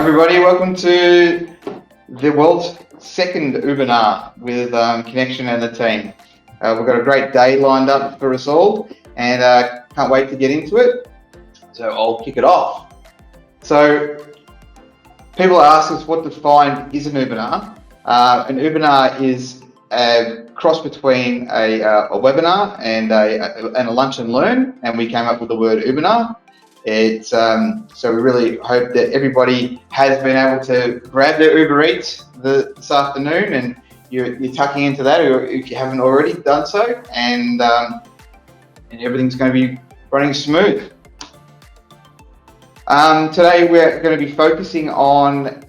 everybody, welcome to the world's second Ubernar with Kynection and the team. We've got a great day lined up for us all and can't wait to get into it. So I'll kick it off. So people ask us what defined is an Ubernar. An Ubernar is a cross between a webinar and a lunch and learn, and we came up with the word Ubernar. It's so we really hope that everybody has been able to grab their Uber Eats this afternoon, and you're tucking into that, or if you haven't already done so, and everything's going to be running smooth. Today we're going to be focusing on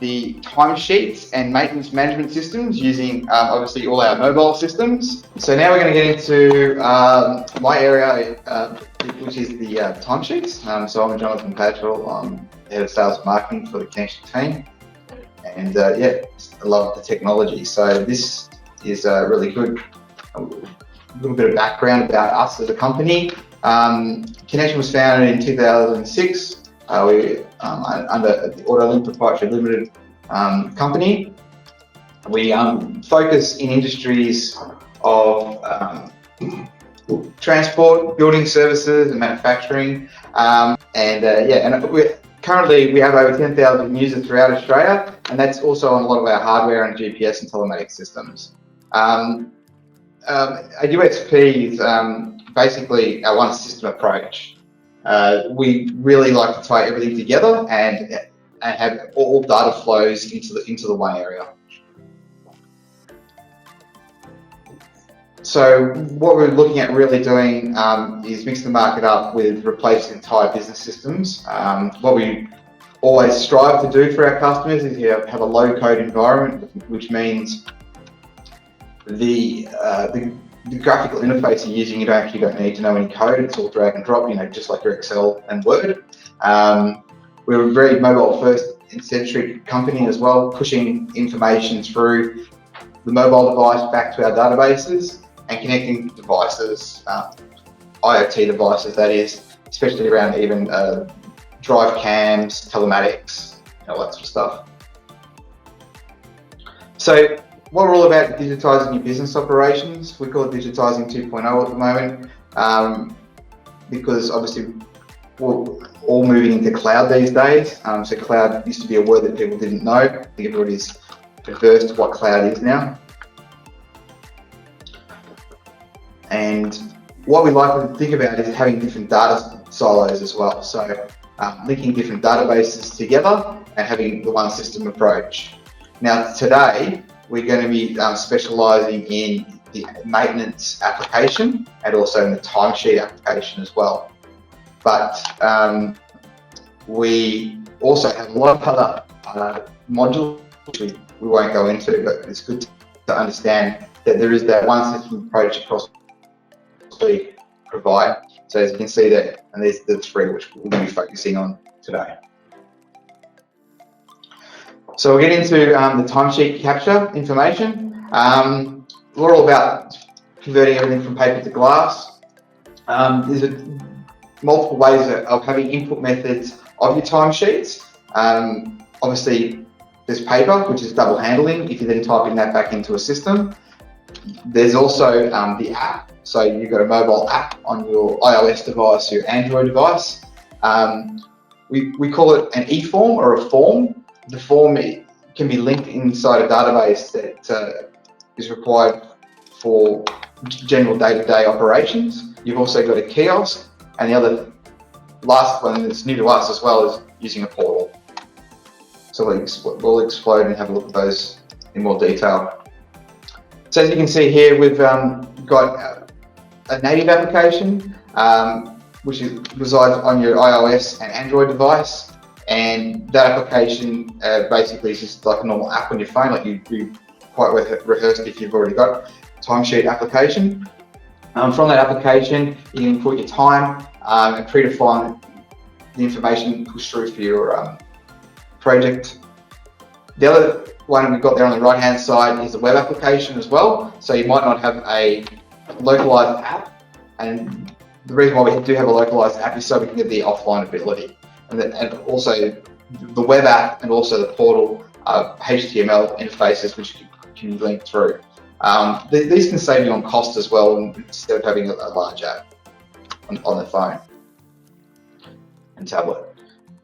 the timesheets and maintenance management systems using obviously all our mobile systems. So now we're going to get into my area, which is the timesheets. So I'm Jonathan Padgell, I'm head of sales and marketing for the Kynection team, and I love the technology. So this is really good. A little bit of background about us as a company. Kynection was founded in 2006. We under the AutoLink Proprietary Limited company. We focus in industries of transport, building services, and manufacturing. Currently we have over 10,000 users throughout Australia, and that's also on a lot of our hardware and GPS and telematics systems. Our UXP is basically our one system approach. We really like to tie everything together and have all data flows into the one area. So what we're looking at really doing is mix the market up with replacing entire business systems. What we always strive to do for our customers is have a low-code environment, which means the graphical interface you're using, you don't need to know any code. It's all drag and drop, just like your Excel and Word. We're a very mobile-first and centric company as well, pushing information through the mobile device back to our databases and connecting devices, IoT devices that is, especially around even drive cams, telematics, all that sort of stuff. So what we're all about digitising your business operations. We call it Digitising 2.0 at the moment, because obviously we're all moving into cloud these days. So cloud used to be a word that people didn't know. I think everybody's averse to what cloud is now. And what we like to think about is having different data silos as well. So linking different databases together and having the one system approach. Now today, we're going to be specialising in the maintenance application and also in the timesheet application as well. But we also have a lot of other modules which we won't go into, but it's good to understand that there is that one system approach across we provide. So as you can see there, and these are the three which we'll be focusing on today. So we'll get into the timesheet capture information. We're all about converting everything from paper to glass. There's multiple ways of having input methods of your timesheets. Obviously, there's paper, which is double handling, if you're then typing that back into a system. There's also the app. So you've got a mobile app on your iOS device, your Android device. We call it an e-form or a form. The form can be linked inside a database that is required for general day-to-day operations. You've also got a kiosk, and the last one that's new to us as well is using a portal. So we'll explode and have a look at those in more detail. So as you can see here, we've got a native application, which resides on your iOS and Android device. And that application basically is just like a normal app on your phone, like you quite rehearsed if you've already got a timesheet application. From that application, you can input your time and predefine the information pushed through for your project. The other one we've got there on the right-hand side is a web application as well. So you might not have a localized app, and the reason why we do have a localized app is so we can get the offline ability. And also the web app and also the portal HTML interfaces which can be linked through. These can save you on cost as well instead of having a large app on the phone and tablet.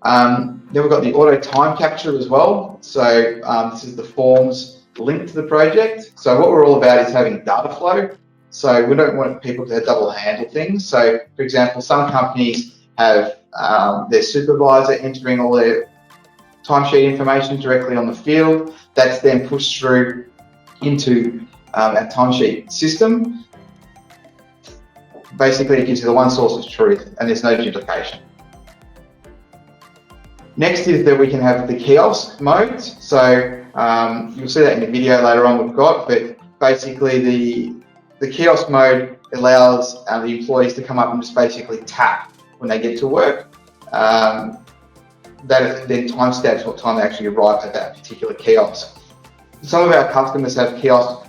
Then we've got the auto time capture as well. So this is the forms linked to the project. So what we're all about is having data flow. So we don't want people to double handle things. So for example, some companies have their supervisor entering all their timesheet information directly on the field. That's then pushed through into our timesheet system. Basically, it gives you the one source of truth and there's no duplication. Next is that we can have the kiosk mode. So you'll see that in the video later on we've got, but basically the kiosk mode allows the employees to come up and just basically tap when they get to work. That then timestamps what time they actually arrive at that particular kiosk. Some of our customers have kiosks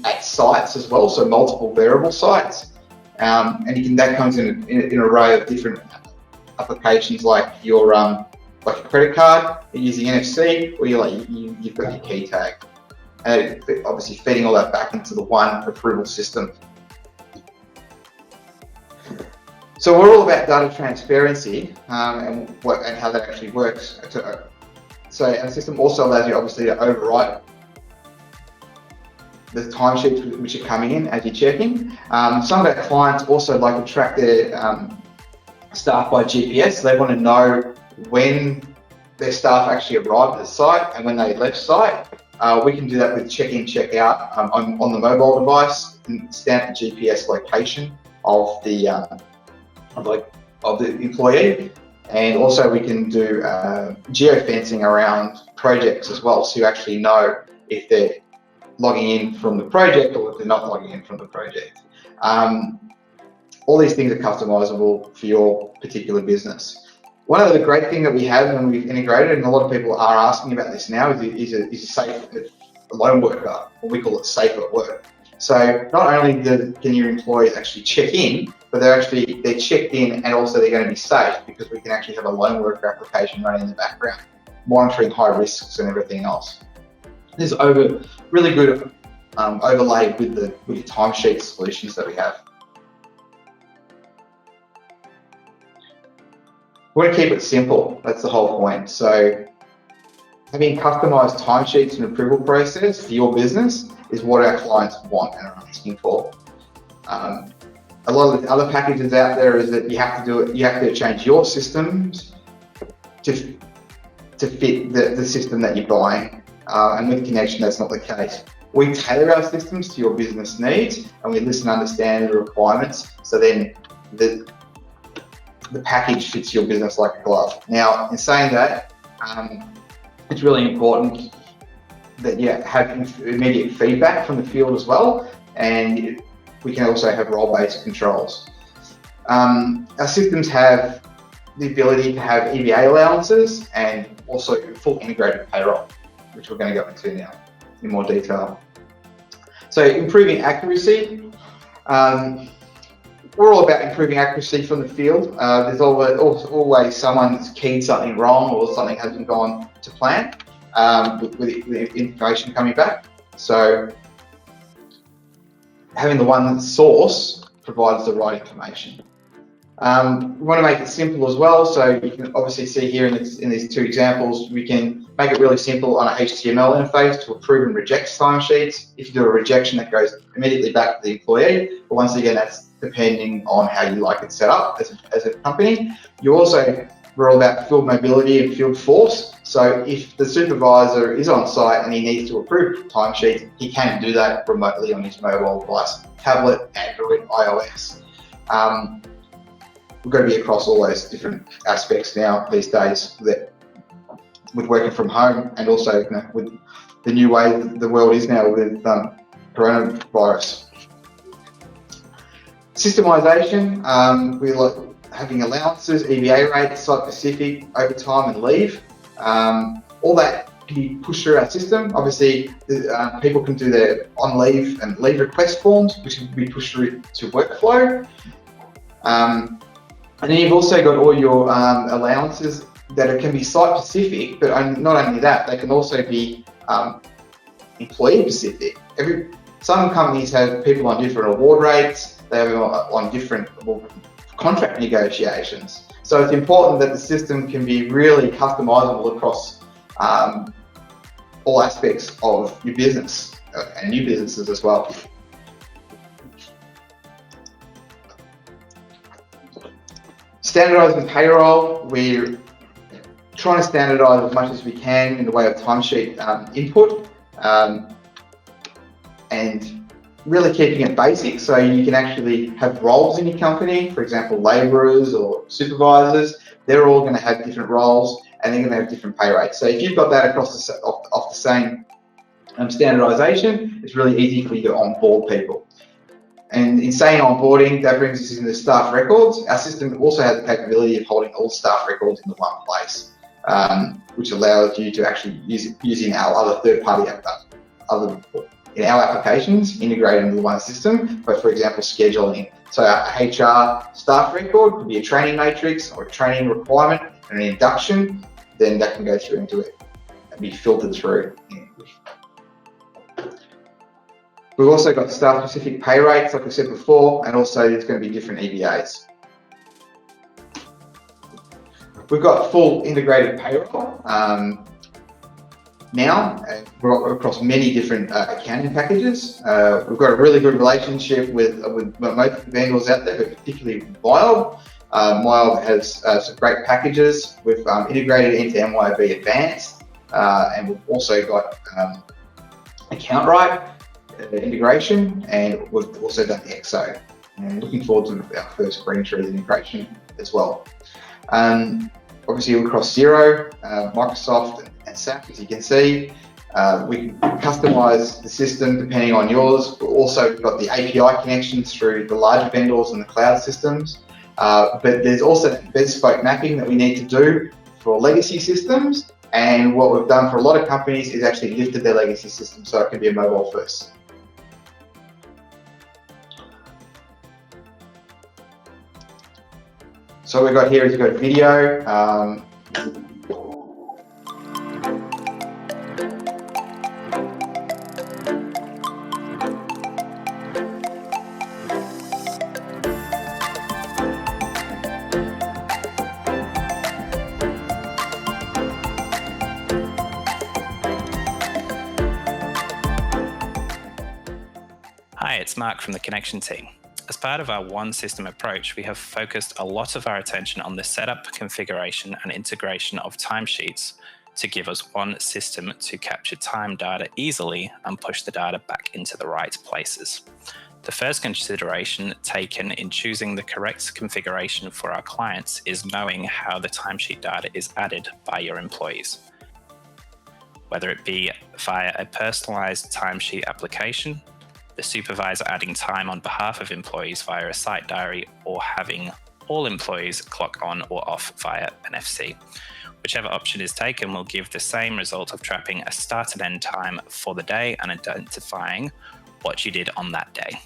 at sites as well, so multiple variable sites, and that comes in an array of different applications, like your like a credit card, you're using NFC, or you've got your key tag, and obviously feeding all that back into the one approval system. So we're all about data transparency and how that actually works. So our system also allows you obviously to overwrite the timesheets which are coming in as you're checking. Some of our clients also like to track their staff by GPS. They want to know when their staff actually arrived at the site and when they left site. We can do that with check-in, check-out on the mobile device and stamp the GPS location of the employee. And also we can do geofencing around projects as well, so you actually know if they're logging in from the project or if they're not logging in from the project. All these things are customizable for your particular business. One of the great things that we have when we've integrated, and a lot of people are asking about this now, is a safe lone worker, or we call it safe at work. So not only can your employees actually check in, but they're checked in and also they're going to be safe, because we can actually have a lone worker application running in the background, monitoring high risks and everything else. This is really good overlaid with the timesheet solutions that we have. We want to keep it simple. That's the whole point. So having customized timesheets and approval process for your business is what our clients want and are asking for. A lot of the other packages out there is that you have to change your systems to fit the system that you're buying. And with Kynection, that's not the case. We tailor our systems to your business needs, and we listen and understand the requirements, so then the package fits your business like a glove. Now, in saying that, it's really important that you have immediate feedback from the field as well, and we can also have role-based controls. Our systems have the ability to have EBA allowances and also full integrated payroll, which we're going to go into now in more detail. So improving accuracy. We're all about improving accuracy from the field. There's always someone that's keyed something wrong or something hasn't gone to plan with the information coming back. So having the one source provides the right information. We want to make it simple as well. So you can obviously see here in these two examples, we can make it really simple on an HTML interface to approve and reject timesheets. If you do a rejection, that goes immediately back to the employee. But once again, that's depending on how you like it set up as a company. We're all about field mobility and field force. So if the supervisor is on site and he needs to approve timesheets, he can do that remotely on his mobile device, tablet, Android, iOS. We've got to be across all those different aspects now these days, that with working from home, and also with the new way the world is now with coronavirus. Systemization, we like having allowances, EBA rates, site-specific, overtime and leave. All that can be pushed through our system. Obviously, people can do their on leave and leave request forms, which can be pushed through to workflow. And then you've also got all your allowances that it can be site specific, but not only that, they can also be employee specific. Some companies have people on different award rates, they have on different contract negotiations. So it's important that the system can be really customizable across all aspects of your business and new businesses as well. Standardising payroll, we're trying to standardise as much as we can in the way of timesheet input, and really keeping it basic so you can actually have roles in your company. For example, labourers or supervisors, they're all going to have different roles and they're going to have different pay rates. So if you've got that across off the same standardisation, it's really easy for you to onboard people. And in saying onboarding, that brings us into staff records. Our system also has the capability of holding all staff records in one place, which allows you to actually use it using our other third-party in our applications integrated into one system, but for example, scheduling. So our HR staff record could be a training matrix or a training requirement and an induction, then that can go through into it and be filtered through. We've also got staff-specific pay rates, like I said before, and also there's going to be different EBAs. We've got full integrated payroll now, we're across many different accounting packages. We've got a really good relationship with most vendors out there, but particularly Mild. Mild has some great packages. We've integrated into MYOB Advanced, and we've also got AccountRight integration, and we've also done EXO. And looking forward to our first Green Trees integration as well. Obviously across Xero, Microsoft and SAP, as you can see. We can customize the system depending on yours. We've also got the API connections through the larger vendors and the cloud systems. But there's also that bespoke mapping that we need to do for legacy systems. And what we've done for a lot of companies is actually lifted their legacy system so it can be a mobile first. So what we've got here is we've got video. Hi, it's Mark from the Kynection team. As part of our one system approach, we have focused a lot of our attention on the setup, configuration, and integration of timesheets to give us one system to capture time data easily and push the data back into the right places. The first consideration taken in choosing the correct configuration for our clients is knowing how the timesheet data is added by your employees. Whether it be via a personalized timesheet application, the supervisor adding time on behalf of employees via a site diary, or having all employees clock on or off via an FC. Whichever option is taken will give the same result of trapping a start and end time for the day and identifying what you did on that day.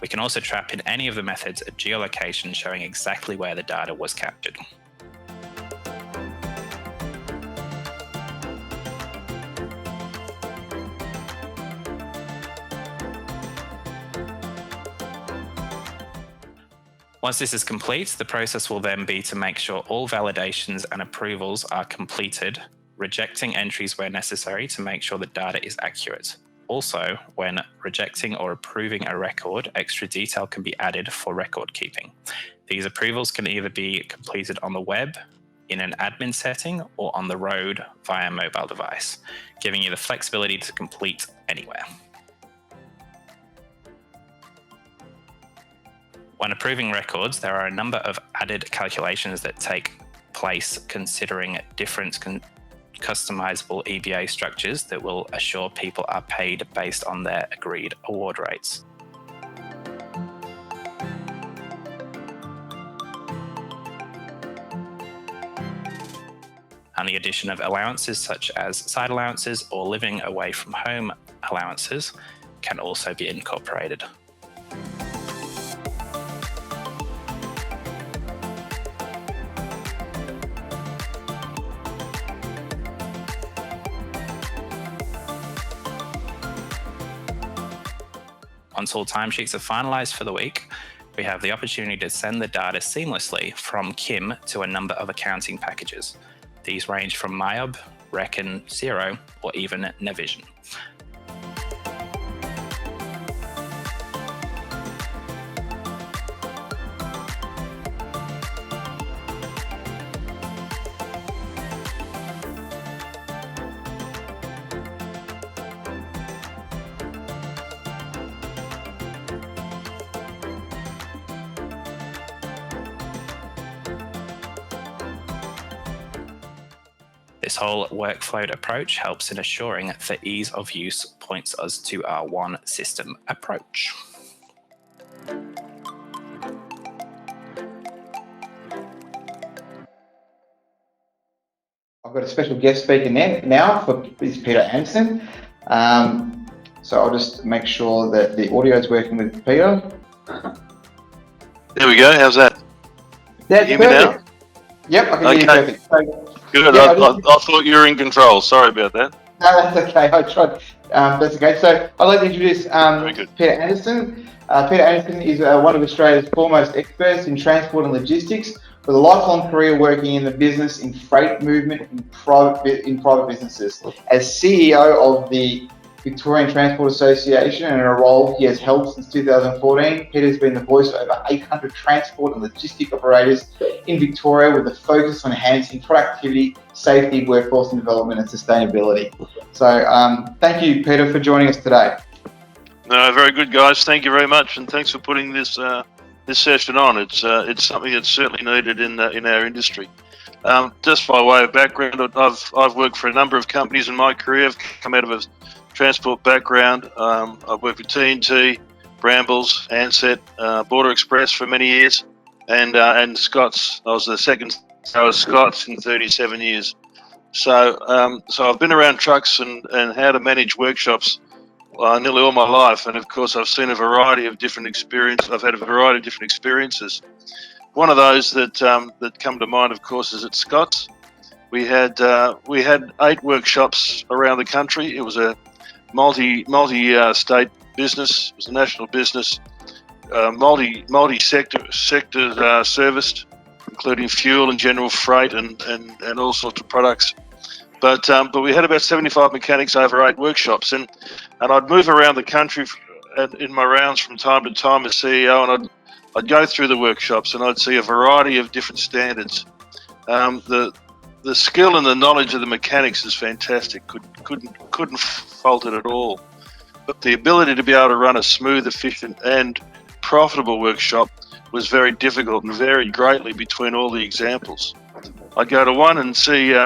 We can also trap in any of the methods a geolocation showing exactly where the data was captured. Once this is complete, the process will then be to make sure all validations and approvals are completed, rejecting entries where necessary to make sure the data is accurate. Also, when rejecting or approving a record, extra detail can be added for record keeping. These approvals can either be completed on the web, in an admin setting, or on the road via a mobile device, giving you the flexibility to complete anywhere. When approving records, there are a number of added calculations that take place considering different customizable EBA structures that will assure people are paid based on their agreed award rates. and the addition of allowances such as side allowances or living away from home allowances can also be incorporated. Once all timesheets are finalised for the week, we have the opportunity to send the data seamlessly from Kim to a number of accounting packages. These range from MyOb, Reckon, Xero, or even Navision. This whole workflow approach helps in assuring that ease of use points us to our one system approach. I've got a special guest speaker now for Peter Anderson. So I'll just make sure that the audio is working with Peter. There we go. How's that? That's Can you hear me now? Yep, I can hear you perfect. So, Good. yeah, I thought you were in control. Sorry about that. No, that's okay. I tried. That's okay. So I'd like to introduce Peter Anderson. Peter Anderson is one of Australia's foremost experts in transport and logistics, with a lifelong career working in the business in freight movement in private businesses. As CEO of the Victorian Transport Association, and in a role he has held since 2014, Peter's been the voice of over 800 transport and logistic operators in Victoria, with a focus on enhancing productivity, safety, workforce and development, and sustainability. So thank you, Peter, for joining us today. No, very good, guys. Thank you very much, and thanks for putting this session on. It's something that's certainly needed in our industry. Just by way of background, I've worked for a number of companies in my career. I've come out of a transport background. I've worked with TNT, Brambles, Ansett, Border Express for many years, and Scott's. I was the second CEO of Scott's in 37 years. So I've been around trucks and how to manage workshops nearly all my life, and of course I've seen a variety of different experiences. I've had a variety of different experiences. One of those that come to mind, of course, is at Scott's. We had 8 workshops around the country. It was a multi-state business. It was a national business, multi-sector serviced, including fuel and general freight and all sorts of products. But we had about 75 mechanics over 8 workshops, and I'd move around the country in my rounds from time to time as CEO, and I'd go through the workshops and I'd see a variety of different standards. The skill and the knowledge of the mechanics is fantastic. Couldn't fault it at all. But the ability to be able to run a smooth, efficient, and profitable workshop was very difficult and varied greatly between all the examples. I'd go to one and see I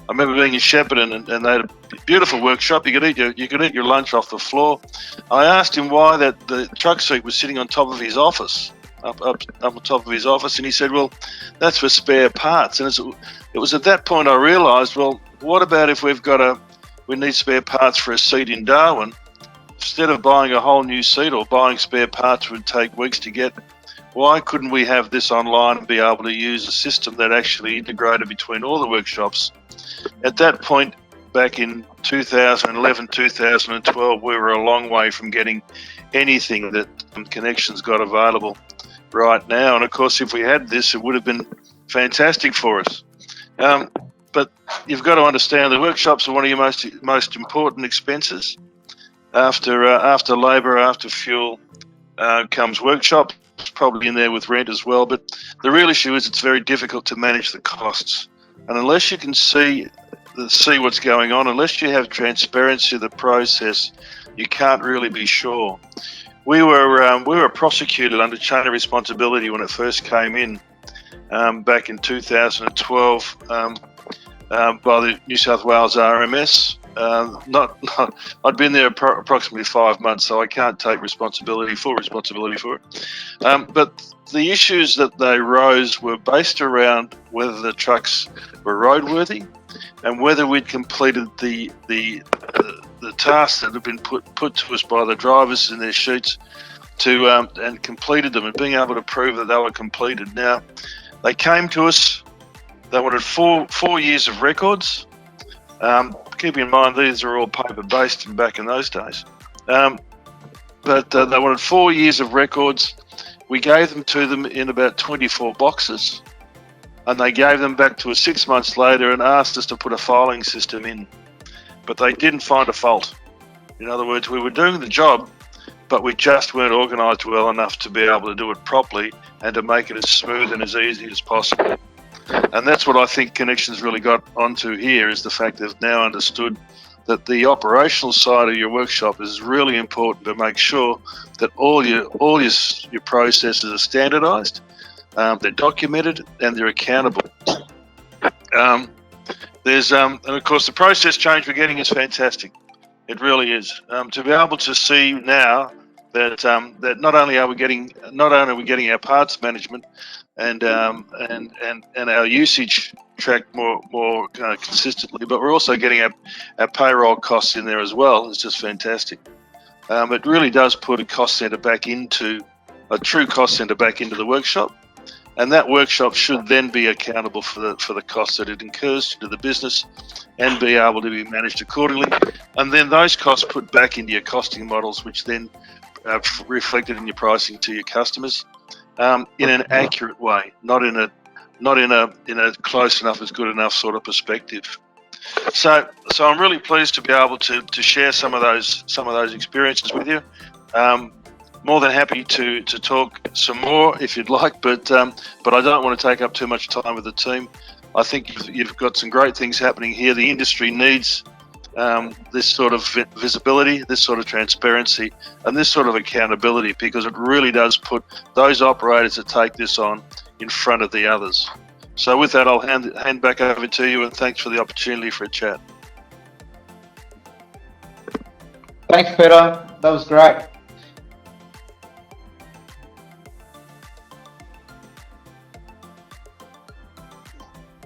remember being in Shepparton and they had a beautiful workshop. You could eat your lunch off the floor. I asked him why the truck seat was sitting on top of his office, up on top of his office, and he said, "Well, that's for spare parts." And it was at that point I realised, well, what about if we need spare parts for a seat in Darwin? Instead of buying a whole new seat or buying spare parts would take weeks to get, why couldn't we have this online and be able to use a system that actually integrated between all the workshops? At that point, back in 2011, 2012, we were a long way from getting anything that Kynnection's got available right now. And of course, if we had this, it would have been fantastic for us. But you've got to understand the workshops are one of your most important expenses. After labour, after fuel, comes workshop. It's probably in there with rent as well. But the real issue is it's very difficult to manage the costs. And unless you can see what's going on, unless you have transparency of the process, you can't really be sure. We were prosecuted under chain of responsibility when it first came in back in 2012 by the New South Wales RMS. I'd been there approximately 5 months, so I can't take full responsibility for it. But the issues that they rose were based around whether the trucks were roadworthy and whether we'd completed the tasks that had been put to us by the drivers in their sheets and completed them, and being able to prove that they were completed. Now, they came to us. They wanted four years of records. Keep in mind, these are all paper-based back in those days. But they wanted 4 years of records. We gave them to them in about 24 boxes, and they gave them back to us 6 months later and asked us to put a filing system in. But they didn't find a fault. In other words, we were doing the job, but we just weren't organised well enough to be able to do it properly and to make it as smooth and as easy as possible. And that's what I think Kynnection's really got onto here, is the fact they've now understood that the operational side of your workshop is really important to make sure that all your processes are standardised, they're documented, and they're accountable. And of course, the process change we're getting is fantastic. It really is. To be able to see now that that not only are we getting our parts management and our usage tracked more consistently, but we're also getting our payroll costs in there as well. It's just fantastic. It really does put a true cost centre back into the workshop, and that workshop should then be accountable for the costs that it incurs to the business and be able to be managed accordingly. And then those costs put back into your costing models, which then reflected in your pricing to your customers in an accurate way, not in a close enough is good enough sort of perspective. So I'm really pleased to be able to share some of those experiences with you. More than happy to talk some more if you'd like, but I don't want to take up too much time with the team. I think you've got some great things happening here. The industry needs this sort of visibility, this sort of transparency, and this sort of accountability, because it really does put those operators that take this on in front of the others. So with that, I'll hand back over to you, and thanks for the opportunity for a chat. Thanks, Peter. That was great.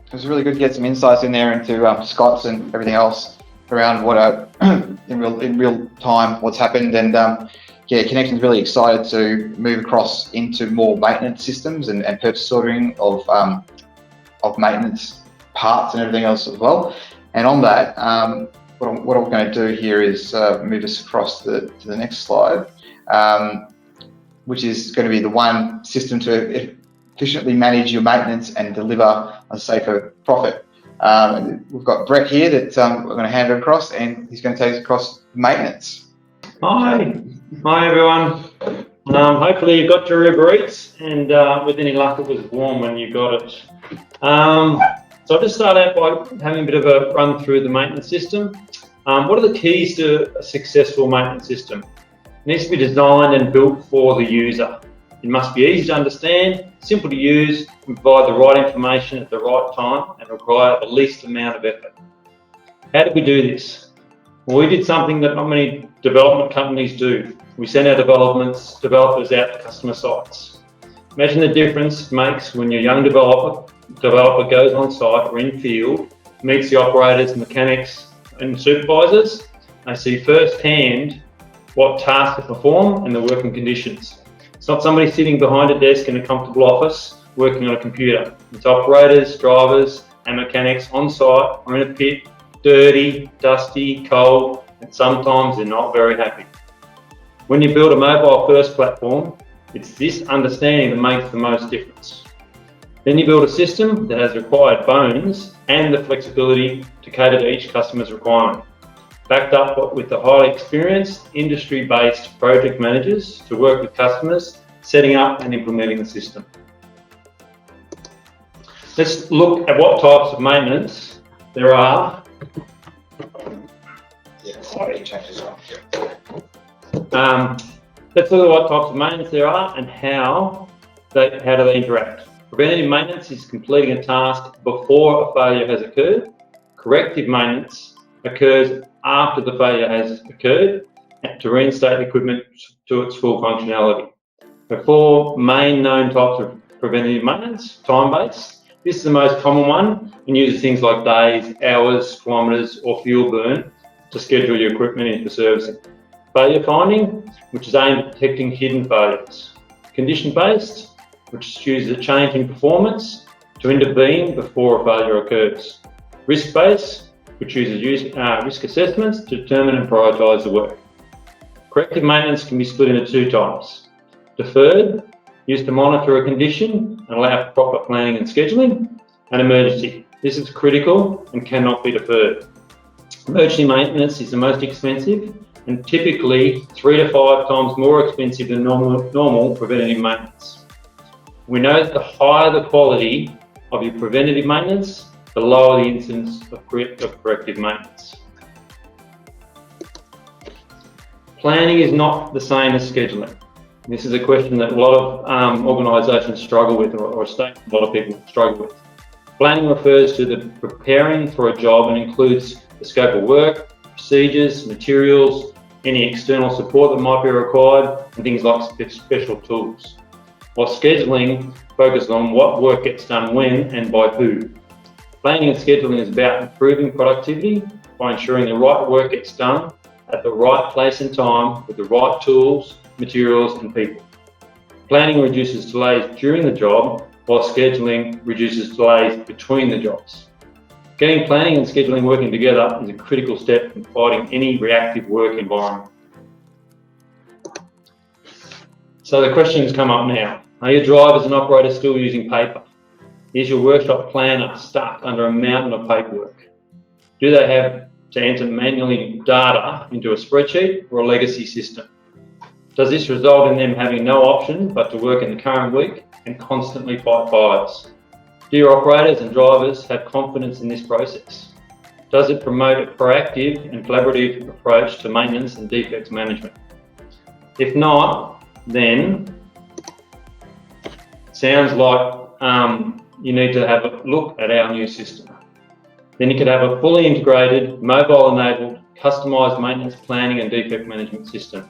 It was really good to get some insights in there into Scots and everything else around what in real time what's happened, and Kynnection's really excited to move across into more maintenance systems and purchase ordering of maintenance parts and everything else as well. And on that, what I'm going to do here is move us across to the next slide, which is going to be the one system to efficiently manage your maintenance and deliver a safer profit. We've got Brett here that we're going to hand it across, and he's going to take us across maintenance. Hi everyone. Hopefully you got your Uber Eats, and with any luck it was warm when you got it. So I'll just start out by having a bit of a run through the maintenance system. What are the keys to a successful maintenance system? It needs to be designed and built for the user. It must be easy to understand, simple to use, and provide the right information at the right time, and require the least amount of effort. How did we do this? Well, we did something that not many development companies do. We sent our developers out to customer sites. Imagine the difference it makes when your young developer goes on site or in field, meets the operators, mechanics and supervisors. They see firsthand what tasks to perform and the working conditions. It's not somebody sitting behind a desk in a comfortable office working on a computer. It's operators, drivers and mechanics on site or in a pit, dirty, dusty, cold, and sometimes they're not very happy. When you build a mobile first platform, it's this understanding that makes the most difference. Then you build a system that has required bones and the flexibility to cater to each customer's requirement, backed up with the highly experienced, industry-based project managers to work with customers, setting up and implementing the system. Let's look at what types of maintenance there are. Let's look at what types of maintenance there are and how do they interact. Preventative maintenance is completing a task before a failure has occurred. Corrective maintenance occurs after the failure has occurred to reinstate the equipment to its full functionality. The 4 main known types of preventative maintenance: time-based. This is the most common one and uses things like days, hours, kilometres or fuel burn to schedule your equipment in for servicing. Failure finding, which is aimed at detecting hidden failures. Condition-based, which uses a change in performance to intervene before a failure occurs. Risk-based, which uses risk assessments to determine and prioritise the work. Corrective maintenance can be split into 2 types. Deferred, used to monitor a condition and allow for proper planning and scheduling. And emergency, this is critical and cannot be deferred. Emergency maintenance is the most expensive and typically 3 to 5 times more expensive than normal preventative maintenance. We know that the higher the quality of your preventative maintenance, the lower the incidence of corrective maintenance. Planning is not the same as scheduling. This is a question that a lot of organisations struggle with, or a lot of people struggle with. Planning refers to the preparing for a job and includes the scope of work, procedures, materials, any external support that might be required, and things like special tools. While scheduling focuses on what work gets done when and by who. Planning and scheduling is about improving productivity by ensuring the right work gets done at the right place and time with the right tools, materials and people. Planning reduces delays during the job, while scheduling reduces delays between the jobs. Getting planning and scheduling working together is a critical step in fighting any reactive work environment. So the questions come up now. Are your drivers and operators still using paper? Is your workshop planner stuck under a mountain of paperwork? Do they have to enter manually data into a spreadsheet or a legacy system? Does this result in them having no option but to work in the current week and constantly fight fires? Do your operators and drivers have confidence in this process? Does it promote a proactive and collaborative approach to maintenance and defects management? If not, then sounds like you need to have a look at our new system. Then you could have a fully integrated, mobile-enabled, customised maintenance planning and defect management system.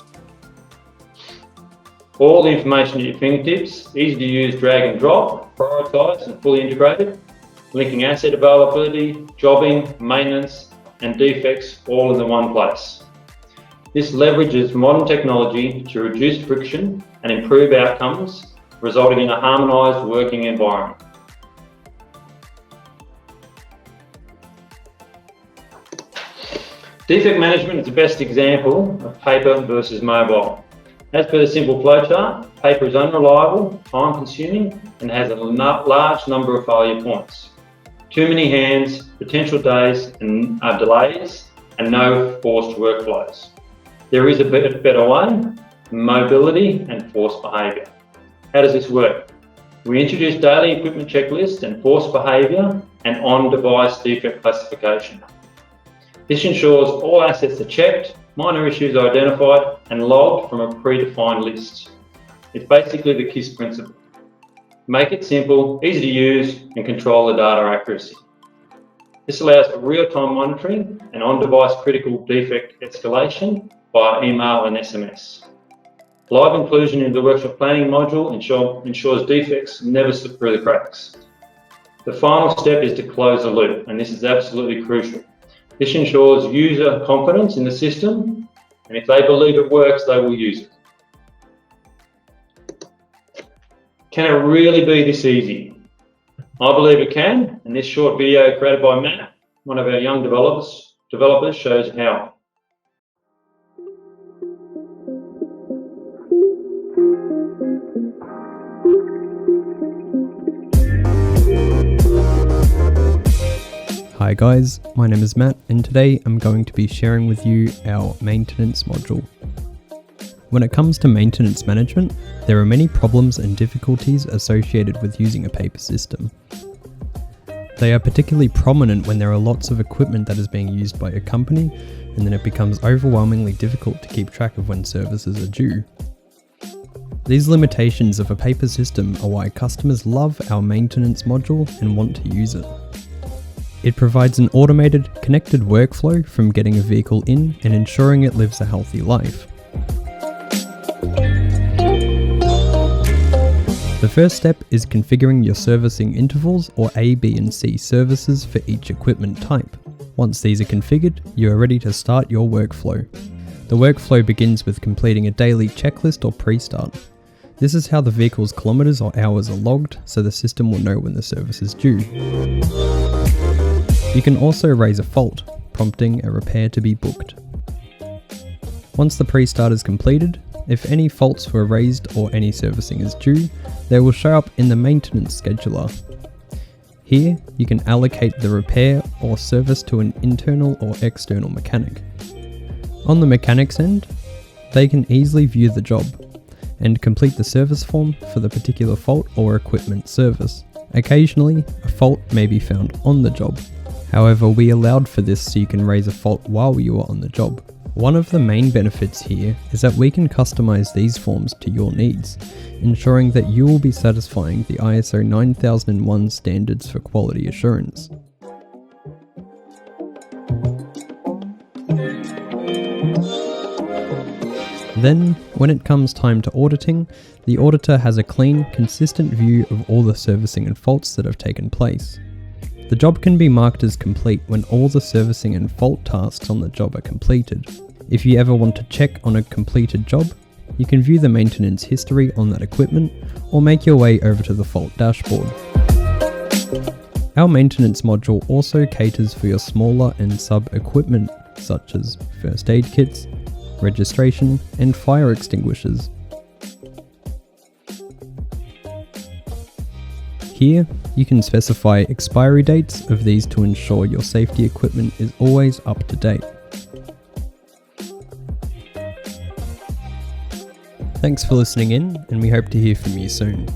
All the information at your fingertips, easy to use, drag and drop, prioritised and fully integrated, linking asset availability, jobbing, maintenance and defects all in the one place. This leverages modern technology to reduce friction and improve outcomes, resulting in a harmonised working environment. Defect management is the best example of paper versus mobile. As per the simple flowchart, paper is unreliable, time-consuming, and has a large number of failure points. Too many hands, potential days and delays, and no forced workflows. There is a better way: mobility and forced behaviour. How does this work? We introduce daily equipment checklists and forced behaviour and on-device defect classification. This ensures all assets are checked, minor issues are identified and logged from a predefined list. It's basically the KISS principle. Make it simple, easy to use and control the data accuracy. This allows for real-time monitoring and on-device critical defect escalation via email and SMS. Live inclusion into the workshop planning module ensures defects never slip through the cracks. The final step is to close the loop, and this is absolutely crucial. This ensures user confidence in the system, and if they believe it works, they will use it. Can it really be this easy? I believe it can, and this short video created by Matt, one of our young developers, shows how. Hi guys, my name is Matt and today I'm going to be sharing with you our maintenance module. When it comes to maintenance management, there are many problems and difficulties associated with using a paper system. They are particularly prominent when there are lots of equipment that is being used by a company, and then it becomes overwhelmingly difficult to keep track of when services are due. These limitations of a paper system are why customers love our maintenance module and want to use it. It provides an automated, connected workflow from getting a vehicle in and ensuring it lives a healthy life. The first step is configuring your servicing intervals or A, B and C services for each equipment type. Once these are configured, you are ready to start your workflow. The workflow begins with completing a daily checklist or pre-start. This is how the vehicle's kilometres or hours are logged, so the system will know when the service is due. You can also raise a fault, prompting a repair to be booked. Once the pre-start is completed, if any faults were raised or any servicing is due, they will show up in the maintenance scheduler. Here, you can allocate the repair or service to an internal or external mechanic. On the mechanic's end, they can easily view the job and complete the service form for the particular fault or equipment service. Occasionally, a fault may be found on the job. However, we allowed for this so you can raise a fault while you are on the job. One of the main benefits here is that we can customize these forms to your needs, ensuring that you will be satisfying the ISO 9001 standards for quality assurance. Then, when it comes time to auditing, the auditor has a clean, consistent view of all the servicing and faults that have taken place. The job can be marked as complete when all the servicing and fault tasks on the job are completed. If you ever want to check on a completed job, you can view the maintenance history on that equipment or make your way over to the fault dashboard. Our maintenance module also caters for your smaller and sub-equipment such as first aid kits, registration, and fire extinguishers. Here, you can specify expiry dates of these to ensure your safety equipment is always up to date. Thanks for listening in, and we hope to hear from you soon.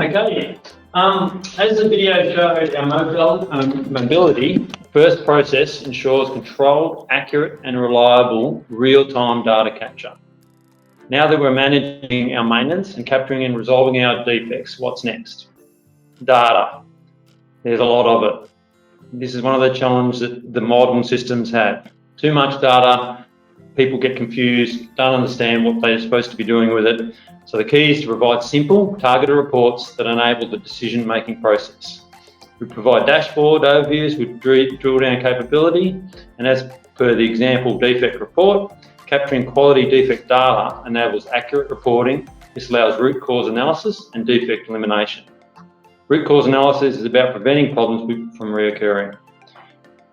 Okay, as the video showed, our mobility first process ensures controlled, accurate and reliable real-time data capture. Now that we're managing our maintenance and capturing and resolving our defects, what's next? Data. There's a lot of it. This is one of the challenges that the modern systems have. Too much data, people get confused, don't understand what they're supposed to be doing with it. So the key is to provide simple, targeted reports that enable the decision-making process. We provide dashboard overviews with drill down capability, and as per the example defect report, capturing quality defect data enables accurate reporting. This allows root cause analysis and defect elimination. Root cause analysis is about preventing problems from reoccurring.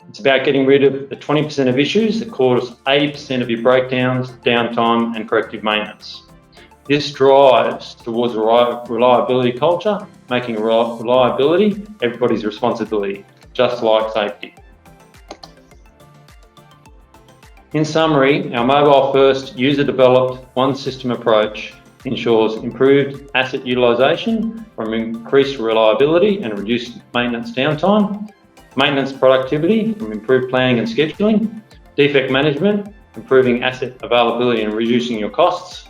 It's about getting rid of the 20% of issues that cause 80% of your breakdowns, downtime and corrective maintenance. This drives towards a reliability culture, making reliability everybody's responsibility, just like safety. In summary, our mobile-first, user-developed, one-system approach ensures improved asset utilisation from increased reliability and reduced maintenance downtime, maintenance productivity from improved planning and scheduling, defect management, improving asset availability and reducing your costs,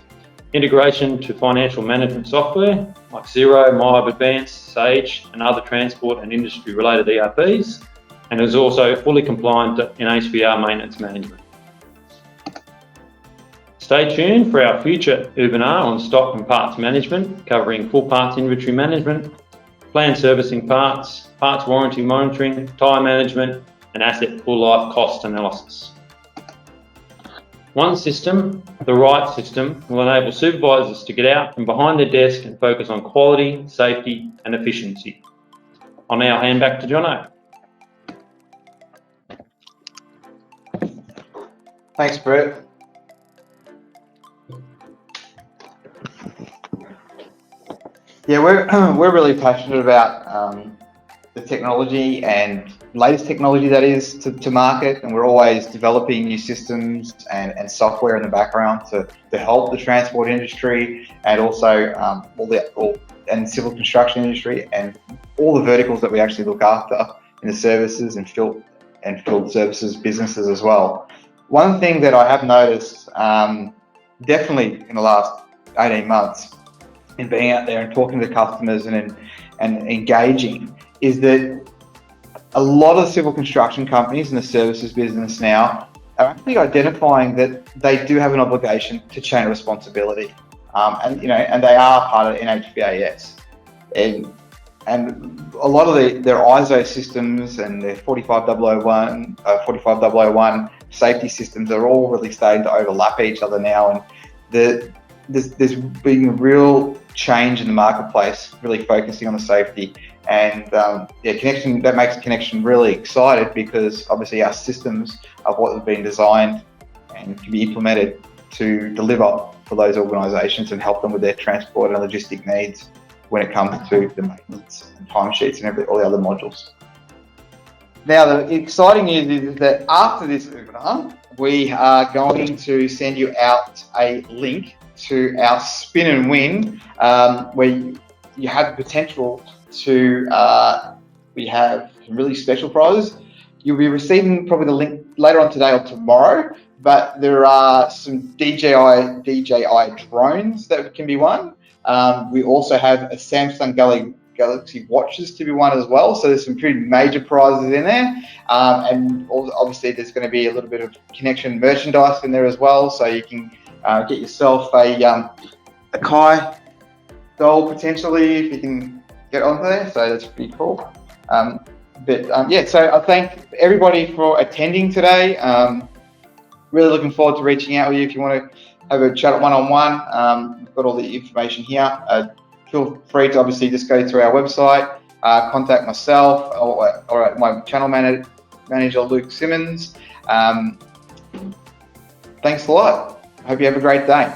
integration to financial management software like Xero, MyHub Advanced, Sage and other transport and industry related ERPs, and is also fully compliant in HPR maintenance management. Stay tuned for our future Ubernar on stock and parts management, covering full parts inventory management, planned servicing parts, parts warranty monitoring, tyre management and asset full life cost analysis. One system, the right system, will enable supervisors to get out from behind their desk and focus on quality, safety and efficiency. I'll now hand back to Jono. Thanks, Brett. Yeah, we're really passionate about the technology and latest technology that is to market, and we're always developing new systems and software in the background to help the transport industry and also and civil construction industry and all the verticals that we actually look after in the services and field services businesses as well. One thing that I have noticed definitely in the last 18 months in being out there and talking to customers and engaging, is that a lot of civil construction companies in the services business now are actually identifying that they do have an obligation to chain of responsibility, and they are part of NHBAS, and a lot of their ISO systems and their 45001 safety systems are all really starting to overlap each other now, and there's been a real change in the marketplace, really focusing on the safety. And Kynection, that makes Kynection really excited, because obviously our systems are what have been designed and can be implemented to deliver for those organisations and help them with their transport and logistic needs when it comes to the maintenance and timesheets and all the other modules. Now, the exciting news is that after this webinar, we are going to send you out a link to our Spin and Win, where you have the potential to, we have some really special prizes. You'll be receiving probably the link later on today or tomorrow, but there are some DJI drones that can be won. We also have a Samsung Galaxy watches to be won as well. So there's some pretty major prizes in there. And obviously there's going to be a little bit of Kynection merchandise in there as well. So you can get yourself a Kai doll potentially, if you can get onto there. So that's pretty cool. So I thank everybody for attending today. Really looking forward to reaching out with you if you want to have a chat one-on-one. We've got all the information here. Feel free to obviously just go through our website, contact myself or my channel manager, Luke Simmons. Thanks a lot. I hope you have a great day.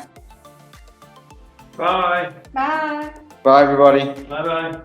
Bye. Bye. Bye, everybody. Bye-bye.